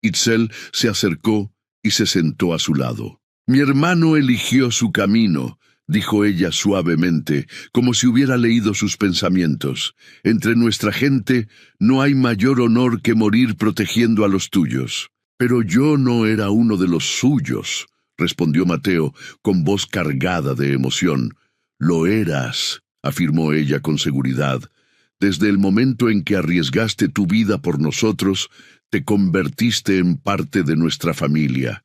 Itzel se acercó y se sentó a su lado. «Mi hermano eligió su camino», dijo ella suavemente, como si hubiera leído sus pensamientos. «Entre nuestra gente no hay mayor honor que morir protegiendo a los tuyos». «Pero yo no era uno de los suyos», respondió Mateo, con voz cargada de emoción. «Lo eras», afirmó ella con seguridad. «Desde el momento en que arriesgaste tu vida por nosotros, te convertiste en parte de nuestra familia».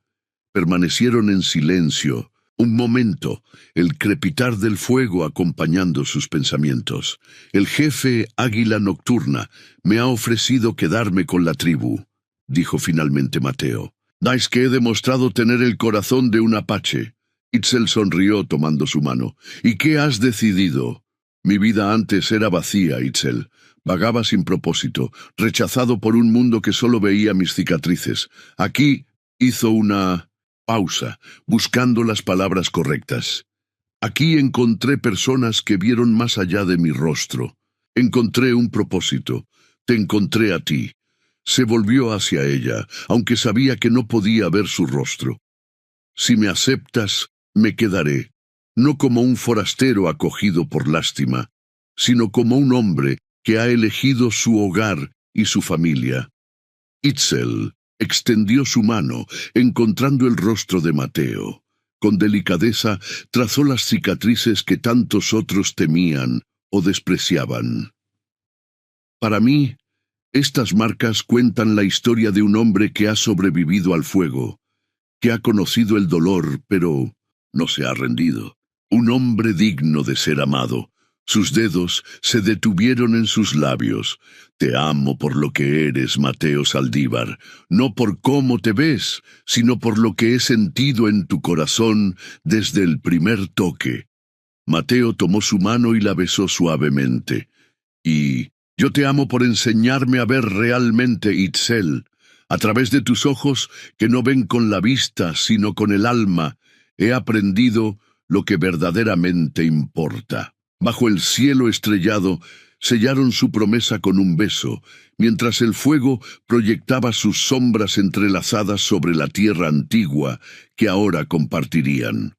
Permanecieron en silencio. Un momento, el crepitar del fuego acompañando sus pensamientos. «El jefe Águila Nocturna me ha ofrecido quedarme con la tribu», dijo finalmente Mateo. «Es que he demostrado tener el corazón de un apache». Itzel sonrió tomando su mano. «¿Y qué has decidido?» «Mi vida antes era vacía, Itzel. Vagaba sin propósito, rechazado por un mundo que solo veía mis cicatrices. Aquí», hizo una pausa, buscando las palabras correctas. «Aquí encontré personas que vieron más allá de mi rostro. Encontré un propósito. Te encontré a ti». Se volvió hacia ella, aunque sabía que no podía ver su rostro. «Si me aceptas, me quedaré, no como un forastero acogido por lástima, sino como un hombre que ha elegido su hogar y su familia». Itzel extendió su mano, encontrando el rostro de Mateo. Con delicadeza trazó las cicatrices que tantos otros temían o despreciaban. «Para mí, estas marcas cuentan la historia de un hombre que ha sobrevivido al fuego, que ha conocido el dolor, pero no se ha rendido. Un hombre digno de ser amado». Sus dedos se detuvieron en sus labios. «Te amo por lo que eres, Mateo Saldívar, no por cómo te ves, sino por lo que he sentido en tu corazón desde el primer toque». Mateo tomó su mano y la besó suavemente. «Y yo te amo por enseñarme a ver realmente, Itzel, A través de tus ojos, que no ven con la vista, sino con el alma, he aprendido lo que verdaderamente importa. Bajo el cielo estrellado, sellaron su promesa con un beso, mientras el fuego proyectaba sus sombras entrelazadas sobre la tierra antigua que ahora compartirían.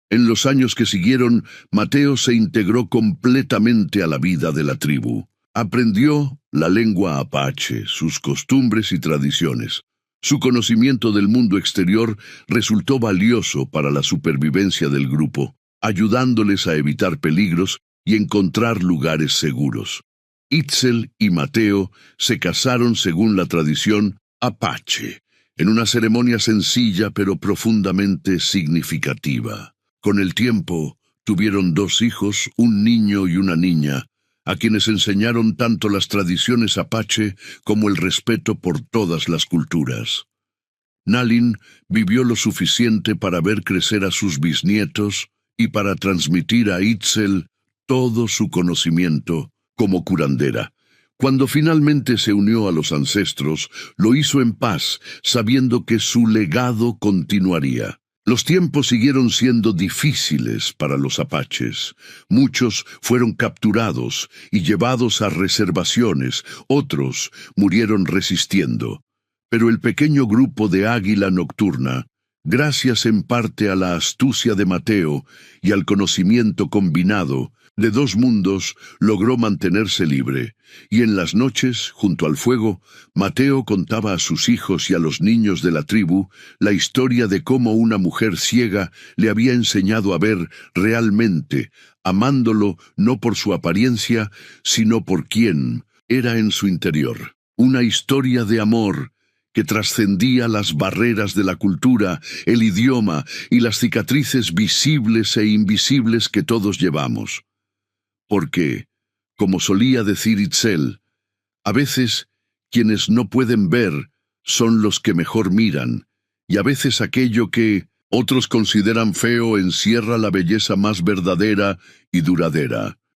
En los años que siguieron, Mateo se integró completamente a la vida de la tribu. Aprendió la lengua apache, sus costumbres y tradiciones. Su conocimiento del mundo exterior resultó valioso para la supervivencia del grupo, ayudándoles a evitar peligros y encontrar lugares seguros. Itzel y Mateo se casaron según la tradición apache, en una ceremonia sencilla pero profundamente significativa. Con el tiempo, tuvieron 2 hijos, un niño y una niña, a quienes enseñaron tanto las tradiciones apache como el respeto por todas las culturas. Nalin vivió lo suficiente para ver crecer a sus bisnietos y para transmitir a Itzel todo su conocimiento como curandera. Cuando finalmente se unió a los ancestros, lo hizo en paz, sabiendo que su legado continuaría. Los tiempos siguieron siendo difíciles para los apaches. Muchos fueron capturados y llevados a reservaciones, otros murieron resistiendo. Pero el pequeño grupo de Águila Nocturna, gracias en parte a la astucia de Mateo y al conocimiento combinado de 2 mundos, logró mantenerse libre, y en las noches, junto al fuego, Mateo contaba a sus hijos y a los niños de la tribu la historia de cómo una mujer ciega le había enseñado a ver realmente, amándolo no por su apariencia, sino por quien era en su interior. Una historia de amor que trascendía las barreras de la cultura, el idioma y las cicatrices visibles e invisibles que todos llevamos. Porque, como solía decir Itzel, a veces quienes no pueden ver son los que mejor miran, y a veces aquello que otros consideran feo encierra la belleza más verdadera y duradera.